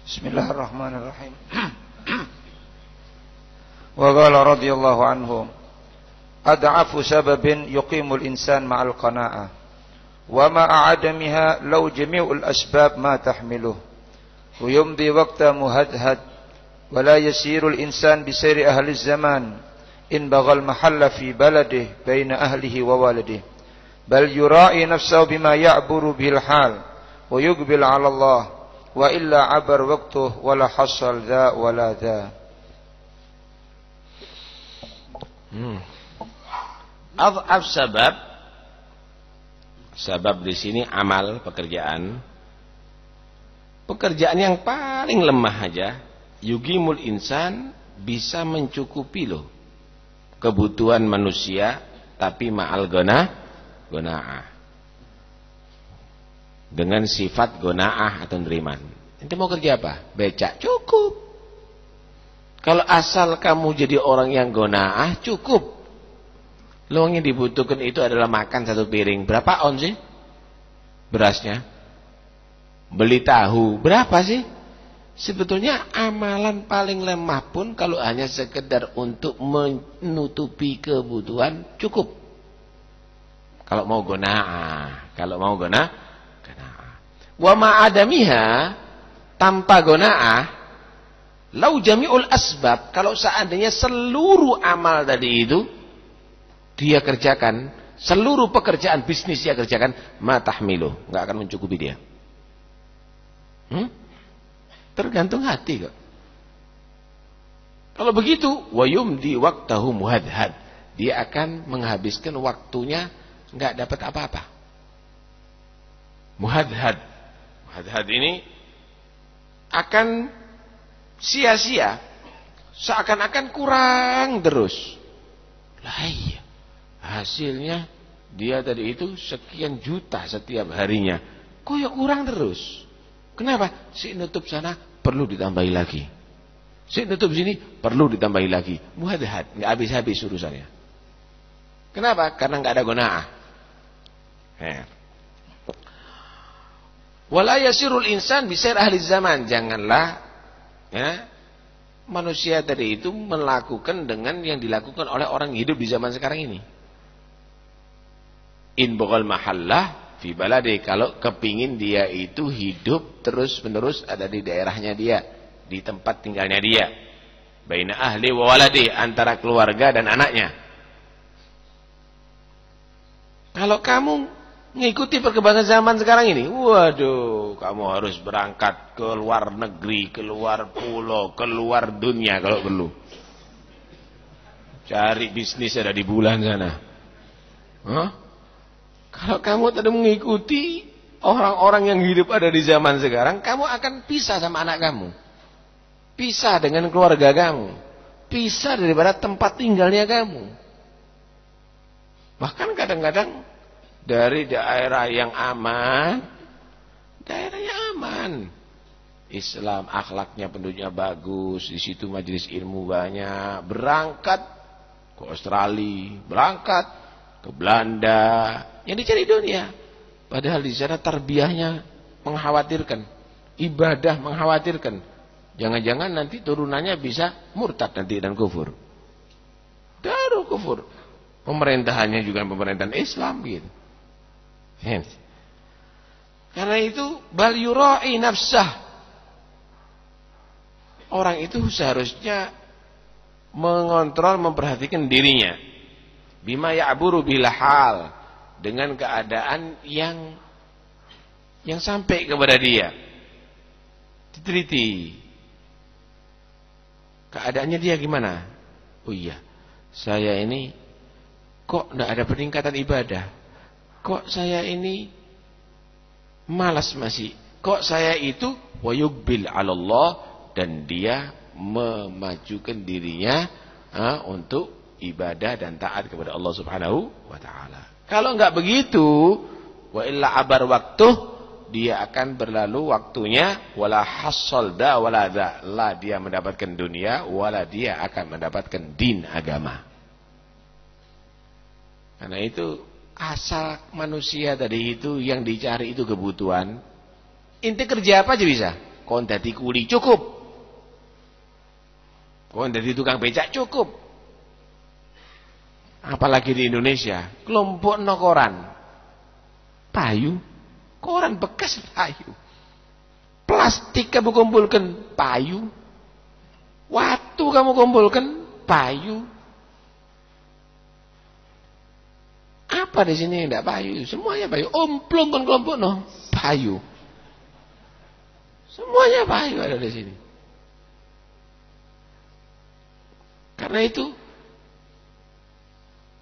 Bismillahirrahmanirrahim. Wa qala radhiyallahu anhu ad'afu sababin yuqimul insan ma'al qana'ah wa ma'a 'adamiha law jami'ul asbab ma tahmiluh wa yumdi waqta muhadhad wa la yasirul insan bisayri ahli zaman in baghal mahalla fi baladihi baina ahlihi wa walidihi bal yura'i nafsahu bima ya'buru bil hal wa yuqbil 'ala Allah wa illa 'abar waqtuhu wa la hasal dha wa la dha. Adhaf sabab di sini amal pekerjaan yang paling lemah aja yugimul insan bisa mencukupi loh kebutuhan manusia tapi ma'al gona'ah dengan sifat gona'ah atau neriman. Ente mau kerja apa? Becak cukup. Kalau asal kamu jadi orang yang gona'ah cukup. Lo yang dibutuhkan itu adalah makan satu piring. Berapa on sih berasnya? Beli tahu berapa sih? Sebetulnya amalan paling lemah pun kalau hanya sekedar untuk menutupi kebutuhan cukup. Kalau mau gona'ah, wa ma'adamiha tanpa gona'ah, lau jami'ul asbab, kalau seandainya seluruh amal tadi itu dia kerjakan, seluruh pekerjaan bisnis dia kerjakan, ma tahmilu, enggak akan mencukupi dia. Tergantung hati kok. Kalau begitu, wa yumdi waqtahu muhadhad, dia akan menghabiskan waktunya enggak dapat apa-apa. Muhadhad ini akan sia-sia, seakan-akan kurang terus. Lah iya, hasilnya dia tadi itu sekian juta setiap harinya, kok ya kurang terus. Kenapa? Si nutup sana perlu ditambahi lagi, si nutup sini perlu ditambahi lagi. Muhadhad, nggak habis-habis urusannya. Kenapa? Karena nggak ada gona'ah. Wala yasirul insan bisair ahli zaman. Janganlah ya, manusia tadi itu melakukan dengan yang dilakukan oleh orang hidup di zaman sekarang ini. In baghal mahallah fi baladi, kalau kepingin dia itu hidup terus menerus ada di daerahnya dia, di tempat tinggalnya dia, baina ahli wa waladi, antara keluarga dan anaknya. Kalau kamu ngikuti perkembangan zaman sekarang ini, waduh, kamu harus berangkat ke luar negeri, ke luar pulau, ke luar dunia kalau perlu. Cari bisnis ada di bulan sana. Kalau kamu tidak mengikuti orang-orang yang hidup ada di zaman sekarang, kamu akan pisah sama anak kamu, pisah dengan keluarga kamu, pisah daripada tempat tinggalnya kamu. Bahkan kadang-kadang dari daerah yang aman, Islam, akhlaknya penduduknya bagus, di situ majelis ilmu banyak, berangkat ke Australia, berangkat ke Belanda, yang dicari dunia. Padahal di sana tarbiyahnya mengkhawatirkan, ibadah mengkhawatirkan. Jangan-jangan nanti turunannya bisa murtad nanti dan kufur. Daru kufur. Pemerintahannya juga pemerintahan Islam gitu. Karena itu bal yura'i nafsah, orang itu seharusnya mengontrol, memperhatikan dirinya, bima ya'buru bil hal, dengan keadaan yang sampai kepada dia. Diteliti keadaannya dia gimana. Oh iya, saya ini kok enggak ada peningkatan ibadah, kok saya ini malas masih, kok saya itu wayubil 'ala Allah, dan dia memajukan dirinya untuk ibadah dan taat kepada Allah Subhanahu wa taala. Kalau enggak begitu, wa illa abar waktu, dia akan berlalu waktunya, wala hassal da wala da, la dia mendapatkan dunia, wala dia akan mendapatkan din, agama. Karena itu asal manusia tadi itu yang dicari itu kebutuhan. Inti kerja apa aja bisa. kon dadi kuli cukup. Kon dadi tukang becak cukup. Apalagi di Indonesia, kelompok no koran. Payu, koran bekas payu. Plastik kamu kumpulkan, payu. Waktu kamu kumpulkan, payu. Apa di sini yang tidak payu? Semuanya payu. Omplong kan kelompok no, payu. Semuanya payu ada di sini. Karena itu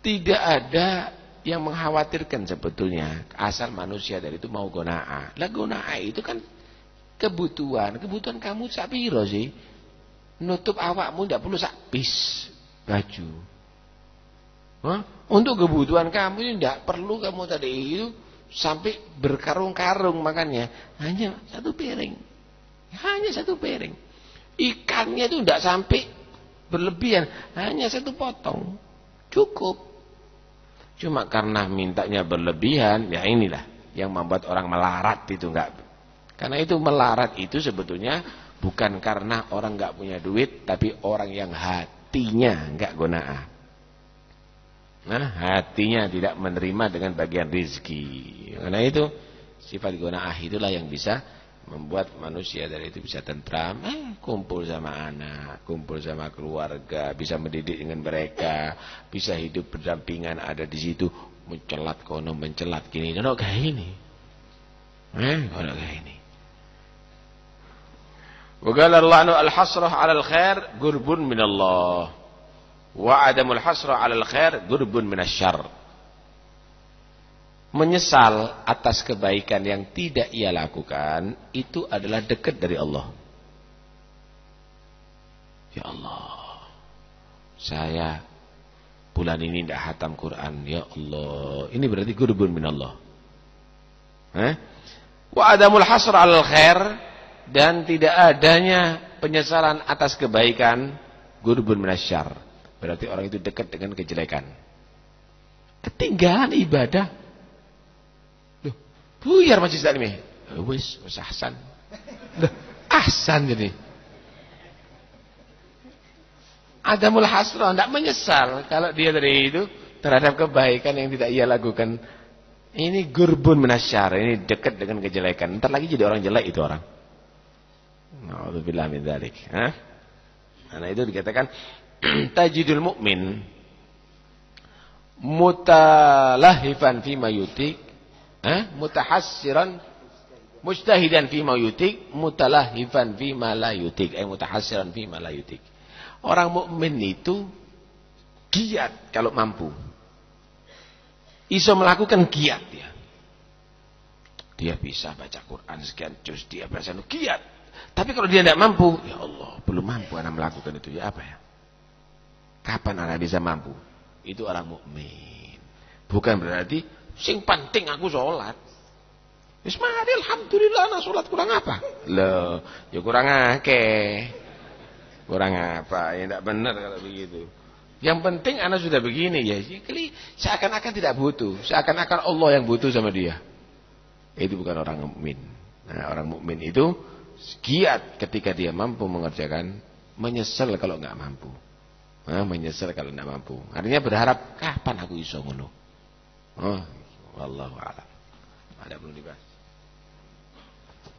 tidak ada yang mengkhawatirkan sebetulnya, asal manusia dari itu mau gona'ah. Lah gona'ah itu kan kebutuhan kamu sak piro sih? Nutup awakmu tidak perlu sak pis baju. Hah? Untuk kebutuhan kamu ini tidak perlu kamu tadi itu sampai berkarung-karung makannya, hanya satu piring. Hanya satu piring. Ikannya itu tidak sampai berlebihan, hanya satu potong. Cukup. Cuma karena mintanya berlebihan, ya inilah yang membuat orang melarat itu enggak. Karena itu melarat itu sebetulnya bukan karena orang enggak punya duit, tapi orang yang hatinya enggak gona'ah. Nah, hatinya tidak menerima dengan bagian rizki. Karena itu sifat gona'ah itulah yang bisa membuat manusia dari itu bisa tentram, kumpul sama anak, kumpul sama keluarga, bisa mendidik dengan mereka, bisa hidup berdampingan ada di situ, mencelat kono, mencelat gini, ono kayak ini. Ono kayak ini. Wa qala Allah al-hasrah 'ala al-khair gurbun min Allah. Wa 'adamul hasrah 'ala al-khair gurbun min asy-syarr. Menyesal atas kebaikan yang tidak ia lakukan itu adalah dekat dari Allah. Ya Allah, saya bulan ini tidak khatam Quran. Ya Allah, ini berarti gurbun min Allah. Wa adamul hasr al khair, dan tidak adanya penyesalan atas kebaikan, gurbun min asyarr. Berarti orang itu dekat dengan kejelekan. Ketinggalan ibadah. Buyar majlis taklim. Wis ahsan. Ahsan jadi. Adamul hasrah, tidak menyesal kalau dia dari itu terhadap kebaikan yang tidak ia lakukan. Ini gurbun minasyar, ini dekat dengan kejelekan. Entar lagi jadi orang jelek itu orang. Nauzubillah min dzalik. Karena itu dikatakan tajidul mukmin mutalahifan fima yutik, mutahassiran mujtahidan fima yutik, mutalahifan fima la yutik, mutahassiran fima la yutik. Orang mukmin itu giat kalau mampu. Iso melakukan giat dia. Dia bisa baca Quran sekian juz, dia bisa giat. Tapi kalau dia tidak mampu, ya Allah, belum mampu anak melakukan itu, ya apa ya? Kapan anak bisa mampu? Itu orang mukmin. Bukan berarti sing penting aku sholat. Wis mari alhamdulillah anak sholat kurang apa? Loh, ya kurang akeh. Kurang apa? Ya tidak benar kalau begitu. Yang penting anak sudah begini ya. Seakan-akan tidak butuh, seakan-akan Allah yang butuh sama dia. Itu bukan orang mukmin. Nah, orang mukmin itu giat ketika dia mampu mengerjakan, menyesal kalau enggak mampu. Menyesal kalau enggak mampu. Artinya berharap kapan aku iso ngono. Wallahu a'lam. Ada perlu dibahas.